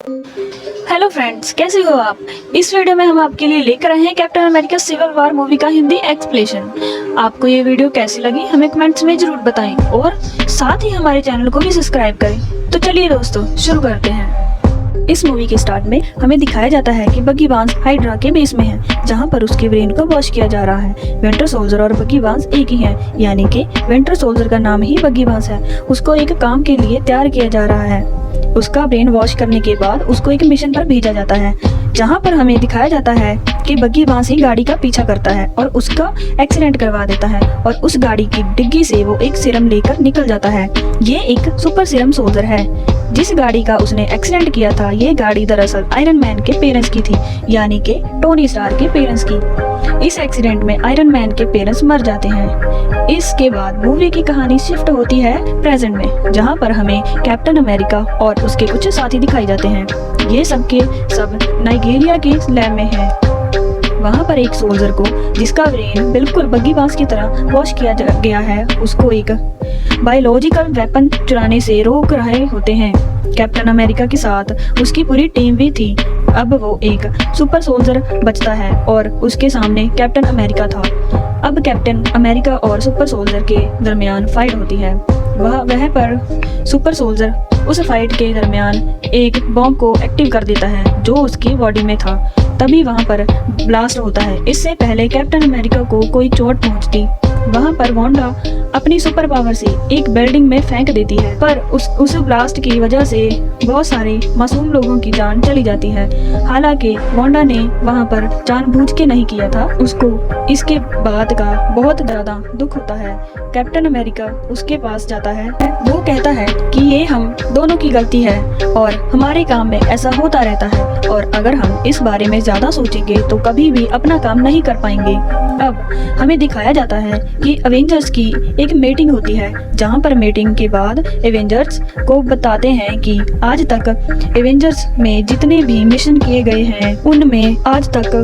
Hello friends, कैसे हो आप। इस वीडियो में हम आपके लिए लेकर आए हैं captain America civil war movie का हिंदी एक्सप्लेनेशन। आपको ये वीडियो कैसी लगी हमें कमेंट्स में जरूर बताएं और साथ ही हमारे चैनल को भी सब्सक्राइब करें। तो चलिए दोस्तों शुरू करते हैं। इस मूवी के स्टार्ट में हमें दिखाया जाता है कि बग्गी बांस हाइड्रा के बेस में है, जहां पर उसके ब्रेन को वॉश किया जा रहा है। विंटर सोल्जर और बग्गी बांस एक ही हैं, यानी कि विंटर सोल्जर का नाम ही बग्गी बांस है। उसको एक काम के लिए तैयार किया जा रहा है। उसका ब्रेन वॉश करने के बाद उसको एक मिशन पर भेजा जाता है, जहां पर हमें दिखाया जाता है कि बग्गी बांस ही गाड़ी का पीछा करता है और उसका एक्सीडेंट करवा देता है और उस गाड़ी की डिग्गी से वो एक सीरम लेकर निकल जाता है। ये एक सुपर सीरम सोल्जर है। जिस गाड़ी का उसने एक्सीडेंट किया था, ये गाड़ी दरअसल आयरन मैन के पेरेंट्स की थी, यानी कि टोनी स्टार के पेरेंट्स की। इस एक्सीडेंट में आयरन मैन के पेरेंट्स मर जाते हैं। इसके बाद मूवी की कहानी शिफ्ट होती है प्रेजेंट में, जहां पर हमें कैप्टन अमेरिका और उसके कुछ साथी दिखाई जाते हैं। ये सबके सब नाइजीरिया के लैब में है। वहाँ पर एक सोल्जर को, जिसका ब्रेन बिल्कुल बग्गी बांस की तरह वॉश किया गया है, उसको एक बायोलॉजिकल वेपन चुराने से रोक रहे होते हैं। कैप्टन अमेरिका के साथ उसकी पूरी टीम भी थी। अब वो एक सुपर सोल्जर बचता है और उसके सामने कैप्टन अमेरिका था। अब कैप्टन अमेरिका और सुपर सोल्जर के दरमियान फाइट होती है। वह पर सुपर सोल्जर उस फाइट के दरमियान एक बॉम्ब को एक्टिव कर देता है जो उसकी बॉडी में था। तभी वहां पर ब्लास्ट होता है। इससे पहले कैप्टन अमेरिका को कोई चोट पहुंचती, वहां पर वांडा अपनी सुपर पावर से एक बिल्डिंग में फेंक देती है, पर उस ब्लास्ट की वजह से बहुत सारे मासूम लोगों की जान चली जाती है। हालांकि वांडा ने वहां पर जानबूझ के नहीं किया था। उसको इसके बात का बहुत ज्यादा दुख होता है। कैप्टन अमेरिका उसके पास जाता है। वो कहता है कि ये हम दोनों की गलती है और हमारे काम में ऐसा होता रहता है, और अगर हम इस बारे में ज्यादा सोचेंगे तो कभी भी अपना काम नहीं कर पाएंगे। अब हमें दिखाया जाता है कि एवेंजर्स की एक मीटिंग होती है, जहां पर मीटिंग के बाद एवेंजर्स को बताते हैं कि आज तक एवेंजर्स में जितने भी मिशन किए गए हैं, उनमें आज तक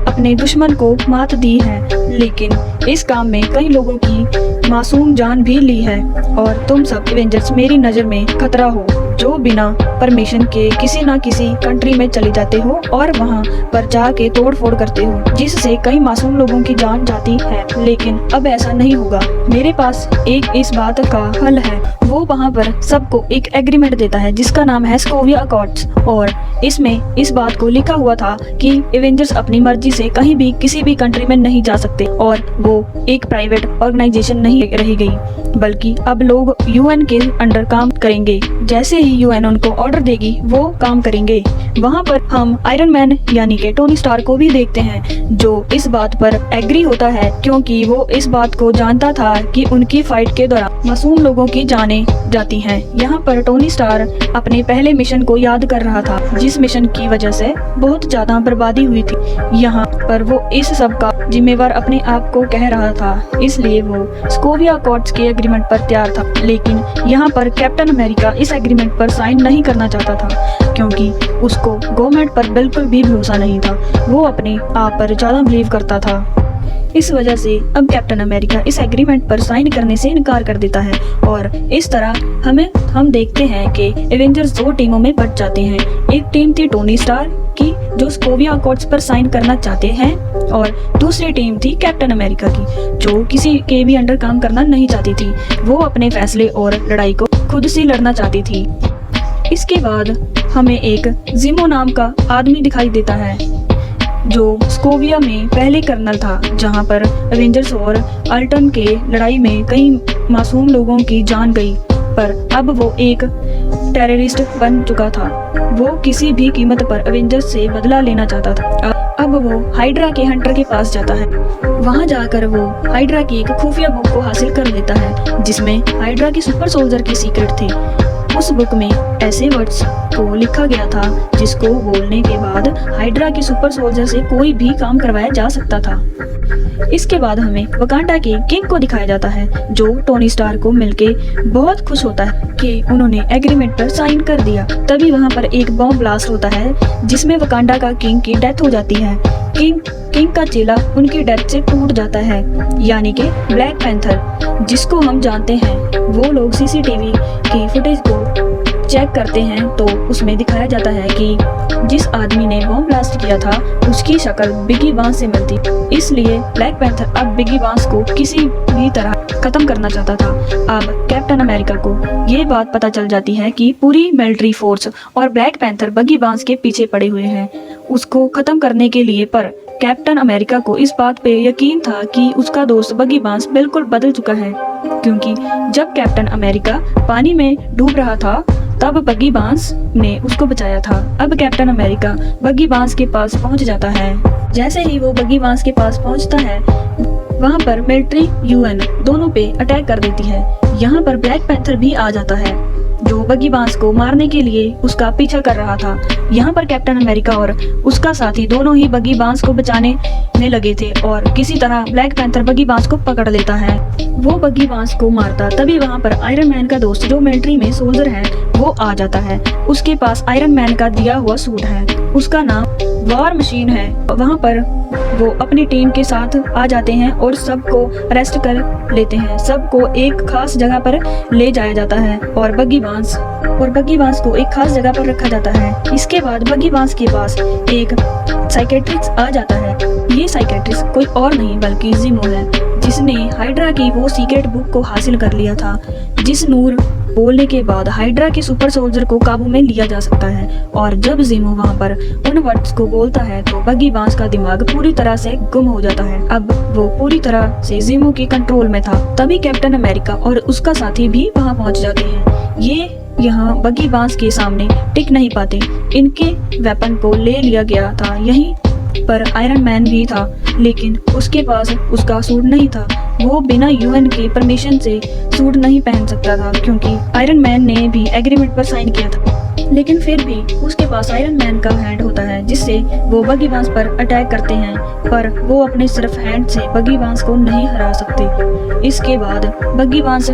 अपने दुश्मन को मात दी है, लेकिन इस काम में कई लोगों की मासूम जान भी ली है, और तुम सब एवेंजर्स मेरी नजर में खतरा हो, जो बिना परमिशन के किसी न किसी कंट्री में चले जाते हो और वहां पर जाके तोड़ फोड़ करते हो, जिससे कई मासूम लोगों की जान जाती है। लेकिन अब ऐसा नहीं होगा। मेरे पास एक इस बात का हल है। वो वहां पर सबको एक एग्रीमेंट देता है जिसका नाम है सोकोविया अकॉर्ड्स, और इसमें इस बात को लिखा हुआ था कि एवेंजर्स अपनी मर्जी से कहीं भी किसी भी कंट्री में नहीं जा सकते, और वो एक प्राइवेट ऑर्गेनाइजेशन नहीं रह गई, बल्कि अब लोग यूएन के अंडर काम करेंगे। जैसे ही यूएन उनको ऑर्डर देगी वो काम करेंगे। वहाँ पर हम आयरन मैन यानी कि टोनी स्टार को भी देखते हैं, जो इस बात पर एग्री होता है, क्योंकि वो इस बात को जानता था कि उनकी फाइट के दौरान मासूम लोगों की जानें जाती हैं। यहाँ पर टोनी स्टार अपने पहले मिशन को याद कर रहा था, जिस मिशन की वजह से बहुत ज्यादा बर्बादी हुई थी। यहाँ पर वो इस सब का जिम्मेवार अपने आप को कह रहा था, इसलिए वो सोकोविया अकॉर्ड्स के एग्रीमेंट पर तैयार था। लेकिन यहाँ पर कैप्टन अमेरिका इस एग्रीमेंट पर साइन नहीं करना चाहता था, क्योंकि उसको गवर्नमेंट पर बिल्कुल भी भरोसा नहीं था। वो अपने आप पर ज्यादा बिलीव करता था। इस वजह से अब कैप्टन अमेरिका इस एग्रीमेंट पर साइन करने से इनकार कर देता है, और इस तरह हम देखते हैं कि एवेंजर्स दो टीमों में बट जाते हैं। एक टीम थी टोनी स्टार की, जो सोकोविया अकॉर्ड्स पर साइन करना चाहते हैं, और दूसरी टीम थी कैप्टन अमेरिका की, जो किसी के भी अंडर काम करना नहीं चाहती थी। वो अपने फैसले और लड़ाई को खुद से लड़ना चाहती थी। इसके बाद हमें एक जिमो नाम का आदमी दिखाई देता है, जो सोकोविया में पहले कर्नल था, जहां पर एवेंजर्स और अल्टन के लड़ाई में कई मासूम लोगों की जान गई, पर अब वो एक टेररिस्ट बन चुका था। वो किसी भी कीमत पर एवेंजर्स से बदला लेना चाहता था। अब वो हाइड्रा के हंटर के पास जाता है। वहां जाकर वो हाइड्रा की एक खुफिया बुक को हासिल कर लेता है, जिसमें हाइड्रा की सुपर सोल्जर की सीक्रेट थी। उस बुक में ऐसे वर्ड्स को लिखा गया था जिसको बोलने के बाद हाइड्रा के सुपर सोल्जर से कोई भी काम करवाया जा सकता था। इसके बाद हमें वकांडा के किंग को दिखाया जाता है, जो टोनी स्टार को मिलके बहुत खुश होता है कि उन्होंने एग्रीमेंट पर साइन कर दिया। तभी वहां पर एक बॉम्ब ब्लास्ट होता है, जिसमें वकांडा का किंग की डेथ हो जाती है। किंग का चेला उनकी डेथ से टूट जाता है, यानी कि ब्लैक पैंथर, जिसको हम जानते हैं। वो लोग सीसीटीवी की फुटेज को चेक करते हैं तो उसमें दिखाया जाता है कि जिस आदमी ने बॉम्ब ब्लास्ट किया था उसकी शक्ल बिगी बांस से मिलती। इसलिए ब्लैक पैंथर अब बिगी बांस को किसी भी तरह खत्म करना चाहता था। अब कैप्टन अमेरिका को ये बात पता चल जाती है कि पूरी मिलिट्री फोर्स और ब्लैक पैंथर बगी बांस के पीछे पड़े हुए हैं उसको खत्म करने के लिए। पर कैप्टन अमेरिका को इस बात पे यकीन था कि उसका दोस्त बगी बांस बिल्कुल बदल चुका है, क्योंकि जब कैप्टन अमेरिका पानी में डूब रहा था तब बगी बांस ने उसको बचाया था। अब कैप्टन अमेरिका बगी बांस के पास पहुंच जाता है। जैसे ही वो बगी बांस के पास पहुंचता है वहां पर मिलिट्री यूएन दोनों पे अटैक कर देती है। यहाँ पर ब्लैक पैंथर भी आ जाता है जो बगी बांस को मारने के लिए उसका पीछा कर रहा था। यहाँ पर कैप्टन अमेरिका और उसका साथी दोनों ही बगी बांस को बचाने में लगे थे और किसी तरह ब्लैक पैंथर बगी बांस को पकड़ लेता है। वो बगी बांस को मारता तभी वहाँ पर आयरन मैन का दोस्त जो मिलिट्री में सोल्जर है वो आ जाता है। उसके पास आयरन मैन का दिया हुआ सूट है, उसका नाम वॉर मशीन है। वहाँ पर वो अपनी टीम के साथ आ जाते हैं और सबको अरेस्ट कर लेते हैं। सबको एक खास जगह पर ले जाया जाता है और बगी बांस को एक खास जगह पर रखा जाता है। इसके बाद बगी बांस के पास एक साइकेट्रिस्ट आ जाता है। ये साइकेट्रिस्ट कोई और नहीं बल्कि ज़ीमो है, जिसने हाइड्रा की वो सीक्रेट बुक को हासिल कर लिया था जिस नूर बोलने के बाद हाइड्रा के सुपर सोल्जर को काबू में लिया जा सकता है। और जब ज़ीमो वहाँ पर उन वर्ड्स को बोलता है तो बगी बांस का दिमाग पूरी तरह से गुम हो जाता है। अब वो पूरी तरह से ज़ीमो के कंट्रोल में था। तभी कैप्टन अमेरिका और उसका साथी भी वहाँ पहुँच जाते हैं। ये यहाँ बगी बांस के सामने टिक नहीं पाते। इनके वेपन को ले लिया गया था। यहीं पर आयरन मैन भी था, लेकिन उसके पास उसका सूट नहीं था। वो बिना यूएन के परमिशन से सूट नहीं पहन सकता था, क्योंकि आयरन मैन ने भी एग्रीमेंट पर साइन किया था। लेकिन फिर भी उसके पास आयरन मैन का हैंड होता है, जिससे वो बगी बांस पर अटैक करते हैं। पर वो अपने सिर्फ हैंड से बगी बांस को नहीं हरा सकते। इसके बाद बगी बांस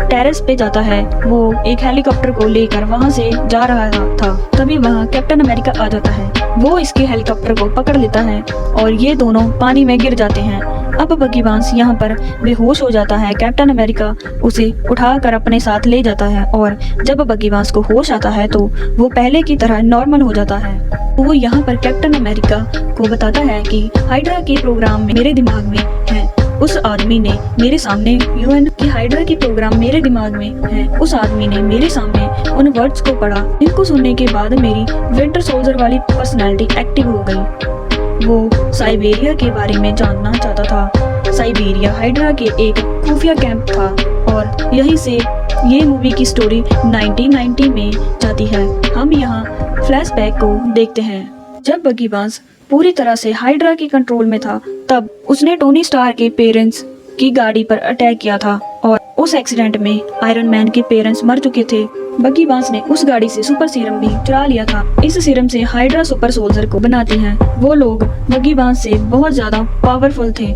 टेरेस पे जाता है। वो एक हेलीकॉप्टर को लेकर वहाँ से जा रहा था। तभी वहाँ कैप्टन अमेरिका आ जाता है। वो इसके हेलीकॉप्टर को पकड़ लेता है और ये दोनों पानी में गिर जाते हैं। अब बगी बांस यहाँ पर बेहोश हो जाता है। कैप्टन अमेरिका उसे उठाकर अपने साथ ले जाता है और जब बगी बांस को होश आता है तो वो पहले की तरह नॉर्मल हो जाता है। वो यहाँ पर कैप्टन अमेरिका को बताता है कि हाइड्रा के प्रोग्राम मेरे दिमाग में है। उस आदमी ने मेरे सामने यूएन की हाइड्रा की प्रोग्राम मेरे दिमाग में है। उस आदमी ने मेरे सामने उन वर्ड्स को पढ़ा। इनको सुनने के बाद मेरी विंटर सोल्जर वाली पर्सनालिटी एक्टिव हो गई। वो साइबेरिया के बारे में जानना चाहता था। साइबेरिया हाइड्रा के एक खुफिया कैंप था और यहीं से ये मूवी की स्टोरी 1990 में जाती है। हम यहाँ फ्लैशबैक को देखते हैं। जब बगी बांस पूरी तरह से हाइड्रा के कंट्रोल में था तब उसने टोनी स्टार के पेरेंट्स की गाड़ी पर अटैक किया था और उस एक्सीडेंट में आयरन मैन के पेरेंट्स मर चुके थे। बगी बांस ने उस गाड़ी से सुपर सीरम भी चुरा लिया था। इस सीरम से हाइड्रा सुपर सोल्जर को बनाते हैं। वो लोग बगी बांस से बहुत ज्यादा पावरफुल थे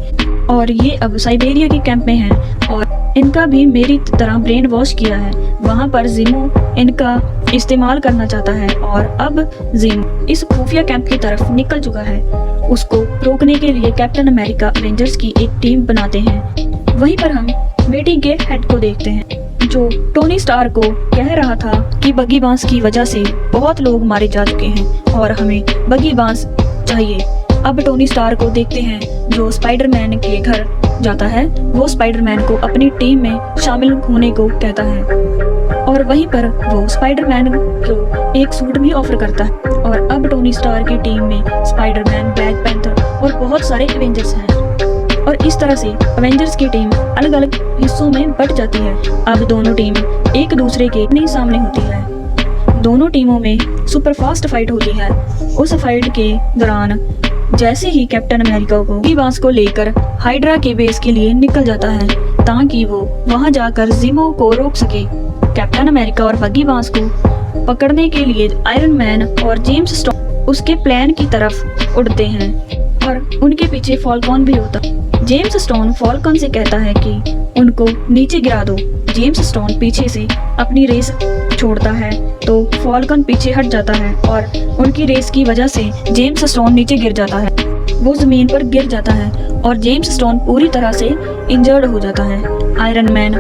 और ये अब साइबेरिया के कैंप में हैं और इनका भी मेरी तरह ब्रेन वॉश किया है। वहाँ पर ज़ीमो इनका इस्तेमाल करना चाहता है और अब ज़ीमो इस खुफिया कैंप की तरफ निकल चुका है। उसको रोकने के लिए कैप्टन अमेरिका एवेंजर्स की एक टीम बनाते हैं। वहीं पर हम मीटिंग के हेड को देखते हैं जो टोनी स्टार को कह रहा था कि बगी बांस की वजह से बहुत लोग मारे जा चुके हैं और हमें बगी बांस चाहिए। अब टोनी स्टार को देखते हैं जो स्पाइडरमैन के घर जाता है। वो स्पाइडरमैन को अपनी टीम में शामिल होने को कहता है और वहीं पर वो स्पाइडरमैन को एक सूट भी ऑफर करता है। और अब टोनी स्टार की टीम में स्पाइडरमैन, ब्लैक पैंथर और बहुत सारे एवेंजर्स हैं और इस तरह से एवेंजर्स की टीम अलग अलग हिस्सों में बट जाती है। अब दोनों टीम एक दूसरे के नहीं सामने होती है। दोनों टीमों में सुपर फास्ट फाइट होती है। उस फाइट के दौरान जैसे ही कैप्टन अमेरिका को बगी बांस को लेकर हाइड्रा के बेस के लिए निकल जाता है ताकि वो वहां जाकर ज़ीमो को रोक सके। कैप्टन अमेरिका और बगी बांस को पकड़ने के लिए आयरन मैन और जेम्स स्टोन उसके प्लान की तरफ उड़ते हैं और उनके पीछे फॉल्कन भी होता है। जेम्स स्टोन फॉल्कन से कहता है कि उनको नीचे गिरा दो। जेम्स स्टोन पीछे से अपनी रेस छोड़ता है तो फॉल्कन पीछे हट जाता है और उनकी रेस की वजह से जेम्स स्टोन नीचे गिर जाता है। वो जमीन पर गिर जाता है और जेम्स स्टोन पूरी तरह से इंजर्ड हो जाता है। आयरन मैन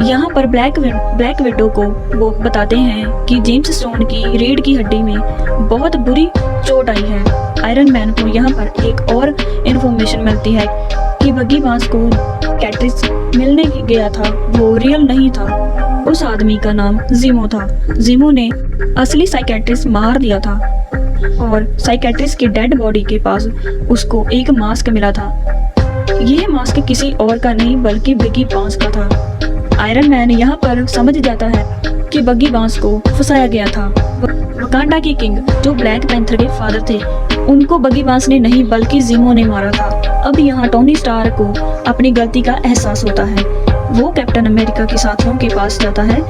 यहाँ पर ब्लैक विडो को वो बताते हैं कि जेम्स स्टोन की रीढ़ की हड्डी में बहुत बुरी चोट आई है। आयरन मैन को यहाँ पर एक और इन्फॉर्मेशन मिलती है कि बगी बांस को कैट्रिस मिलने गया था, वो रियल नहीं था। उस आदमी का नाम जिमो था। जिमो ने असली साइकेट्रिस्ट मार दिया था और साइकेट्रिस्ट की डेड बॉडी के पास उसको एक मास्क मिला था। यह मास्क किसी और का नहीं बल्कि बगी बांस का था। आयरन मैन यहाँ पर समझ जाता है कि बगी बांस को फंसाया गया था। वकांडा के किंग जो ब्लैक पैंथर के फादर थे, उनको बगी बांस ने नहीं बल्कि जिमो ने मारा था। अब यहाँ टोनी स्टार को अपनी गलती का एहसास होता है। वो कैप्टन अमेरिका के साथियों के पास जाता है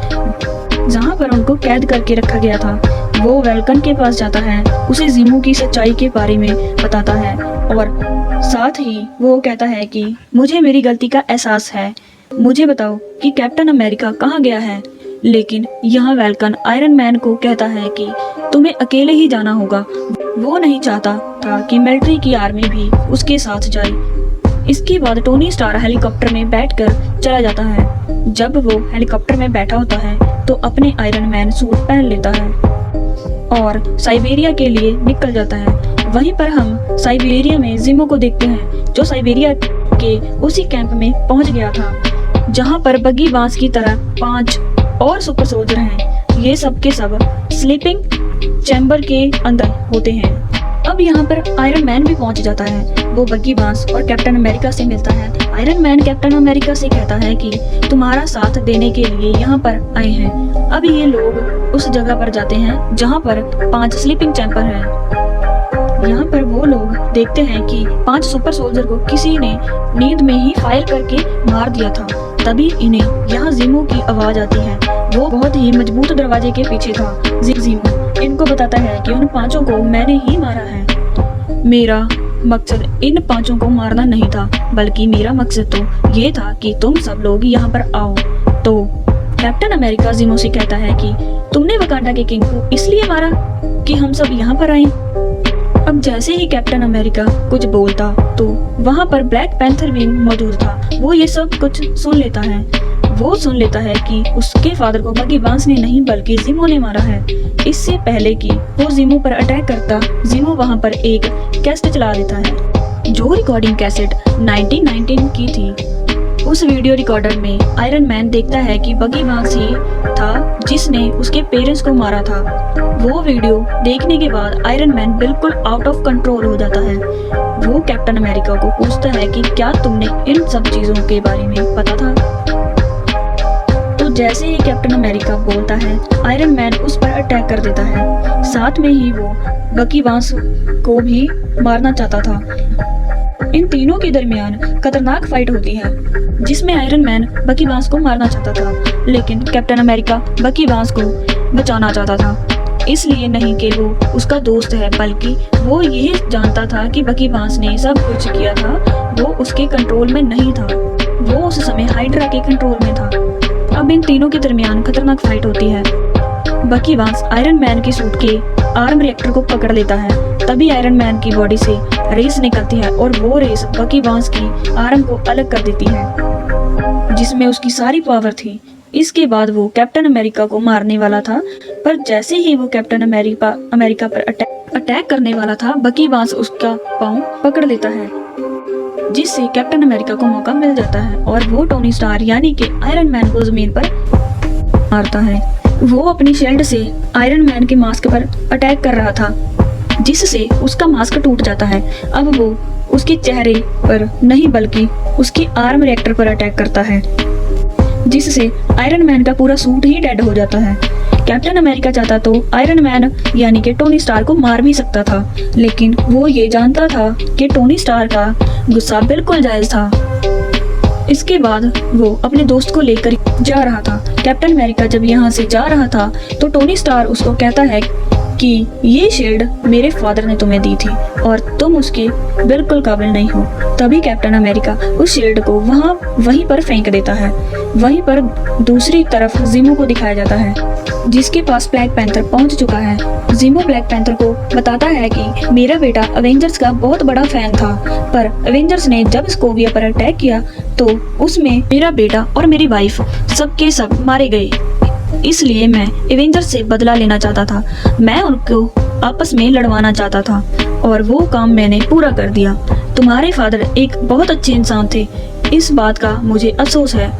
जहाँ पर उनको कैद करके रखा गया था। वो वेल्कन के पास जाता है, उसे जिमो की सच्चाई के बारे में बताता है और साथ ही वो कहता है कि मुझे मेरी गलती का एहसास है, मुझे बताओ कि कैप्टन अमेरिका कहाँ गया है। लेकिन यहाँ वेल्कन आयरन मैन को कहता है कि तुम्हें अकेले ही जाना होगा। वो नहीं चाहता था कि मिलिट्री की आर्मी भी उसके साथ जाए। इसके बाद टोनी स्टार हेलीकॉप्टर में बैठकर चला जाता है। जब वो हेलीकॉप्टर में बैठा होता है तो अपने आयरन मैन सूट पहन लेता है और साइबेरिया के लिए निकल जाता है। वहीं पर हम साइबेरिया में जिमो को देखते हैं, जो साइबेरिया के उसी कैंप में पहुंच गया था जहां पर बगी बांस की तरह 5 और सुपर सोल्जर हैं। ये सब के सब स्लीपिंग चैम्बर के अंदर होते हैं। अब यहाँ पर आयरन मैन भी पहुंच जाता है। वो बगी बांस और कैप्टन अमेरिका से मिलता है। आयरन मैन कैप्टन अमेरिका से कहता है कि तुम्हारा साथ देने के लिए यहाँ पर आए हैं। अब ये लोग उस जगह पर जाते हैं जहाँ पर 5 स्लीपिंग चैम्बर हैं। यहाँ पर वो लोग देखते हैं कि 5 सुपर सोल्जर को किसी ने नींद में ही फायर करके मार दिया था। तभी इन्हें यहाँ जिमो की आवाज आती है। वो बहुत ही मजबूत दरवाजे के पीछे था। जिमो इनको बताता है कि उन 5 को मैंने ही मारा है। मेरा मकसद इन 5 को मारना नहीं था, बल्कि मेरा मकसद तो ये था कि तुम सब लोग यहाँ पर आओ। तो कैप्टन अमेरिका जिमो से कहता है कि तुमने वकांडा के किंग को इसलिए मारा कि हम सब यहाँ पर आए। अब जैसे ही कैप्टन अमेरिका कुछ बोलता तो वहाँ पर ब्लैक पैंथर भी मौजूद था। वो ये सब कुछ सुन लेता है। वो सुन लेता है कि उसके फादर को बगी बांस ने नहीं बल्कि जिमो ने मारा है। इससे पहले कि वो जिमो पर अटैक करता, जिमो वहाँ पर एक कैसेट चला देता है जो रिकॉर्डिंग कैसेट 1919 की थी। उस वीडियो रिकॉर्डर में आयरन मैन देखता है कि बगी बांस ही था जिसने उसके पेरेंट्स को मारा था। वो वीडियो देखने के बाद आयरन मैन बिल्कुल आउट ऑफ कंट्रोल हो जाता है। वो कैप्टन अमेरिका को पूछता है कि क्या तुमने इन सब चीजों के बारे में पता था। तो जैसे ही कैप्टन अमेरिका बोलता है, आयरन मैन उस पर अटैक कर देता है। साथ में ही वो बगी बांस को भी मारना चाहता था। इन तीनों के दरमियान खतरनाक फाइट होती है जिसमें आयरन मैन बगी बांस को मारना चाहता था, लेकिन कैप्टन अमेरिका बगी बांस को बचाना चाहता था। इसलिए नहीं कि वो उसका दोस्त है, बल्कि वो ये जानता था कि बगी बांस ने सब कुछ किया था, वो उसके कंट्रोल में नहीं था। वो उस समय हाइड्रा के कंट्रोल में था। अब इन तीनों के दरमियान खतरनाक फाइट होती है। बगी बांस आयरन मैन के सूट के आर्म रिएक्टर को पकड़ लेता है। तभी आयरन मैन की बॉडी से रेस निकलती है और वो रेस बगी बांस की आर्म को अलग कर देती है जिसमें उसकी सारी पावर थी। इसके बाद वो कैप्टन अमेरिका को मारने वाला था, पर जैसे ही वो कैप्टन अमेरिका पर अटैक करने वाला था, बगी बांस उसका पाँव पकड़ लेता है जिससे कैप्टन अमेरिका को मौका मिल जाता है और वो टोनी स्टार यानी कि आयरन मैन को जमीन पर मारता है। वो अपनी शील्ड से आयरन मैन के मास्क पर अटैक कर रहा था जिससे उसका मास्क टूट जाता है। अब वो उसके चेहरे पर नहीं बल्कि उसके आर्म रिएक्टर पर अटैक करता है जिससे आयरन मैन का पूरा सूट ही डेड हो जाता है। कैप्टन अमेरिका चाहता तो आयरन मैन यानी कि टोनी स्टार को मार भी सकता था, लेकिन वो ये जानता था कि टोनी स्टार का गुस्सा बिल्कुल जायज था। इसके बाद वो अपने दोस्त को लेकर जा रहा था। कैप्टन अमेरिका जब यहाँ से जा रहा था तो टोनी स्टार उसको कहता है कि ये शील्ड मेरे फादर ने तुम्हें दी थी और तुम उसके बिल्कुल काबिल नहीं हो। तभी कैप्टन अमेरिका उस शील्ड को वहीं पर फेंक देता है। वहीं पर दूसरी तरफ ज़ीमो को दिखाया जाता है, जिसके पास ब्लैक पैंथर पहुंच चुका है। ज़ीमो ब्लैक पैंथर को बताता है कि मेरा बेटा अवेंजर्स का बहुत बड़ा फैन था, पर अवेंजर्स ने जब स्कोविया पर अटैक किया तो उसमें मेरा बेटा और मेरी वाइफ सबके सब मारे गए। इसलिए मैं एवेंजर्स से बदला लेना चाहता था। मैं उनको आपस में लड़वाना चाहता था और वो काम मैंने पूरा कर दिया। तुम्हारे फादर एक बहुत अच्छे इंसान थे, इस बात का मुझे अफसोस है।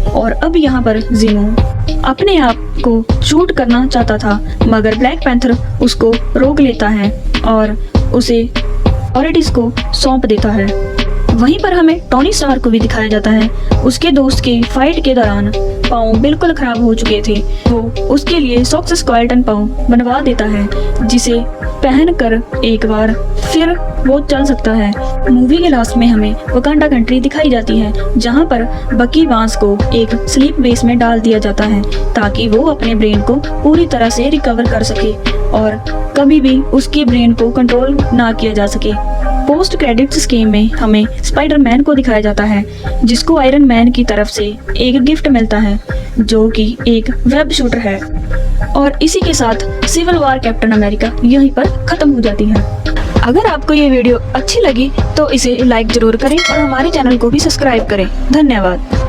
और अब यहाँ पर ज़ीमो अपने आप को शूट करना चाहता था, मगर ब्लैक पैंथर उसको रोक लेता है और उसे ऑरेडिस को सौंप देता है। वहीं पर हमें टोनी स्टार्क को भी दिखाया जाता है। उसके दोस्त के फाइट के दौरान पाँव बिल्कुल खराब हो चुके थे। वो उसके लिए सॉक्स स्केलेटन पाँव बनवा देता है, जिसे पहनकर एक बार फिर वो चल सकता है। मूवी के लास्ट में हमें वकांडा कंट्री दिखाई जाती है, जहां पर बकी बांस को एक स्लीप बेस में डाल दिया जाता है ताकि वो अपने ब्रेन को पूरी तरह से रिकवर कर सके और कभी भी उसके ब्रेन को कंट्रोल ना किया जा सके। पोस्ट क्रेडिट्स स्कीम में हमें स्पाइडरमैन को दिखाया जाता है, जिसको आयरन मैन की तरफ से एक गिफ्ट मिलता है जो कि एक वेब शूटर है। और इसी के साथ सिविल वॉर कैप्टन अमेरिका यहीं पर खत्म हो जाती है। अगर आपको ये वीडियो अच्छी लगी तो इसे लाइक जरूर करें और हमारे चैनल को भी सब्सक्राइब करें। धन्यवाद।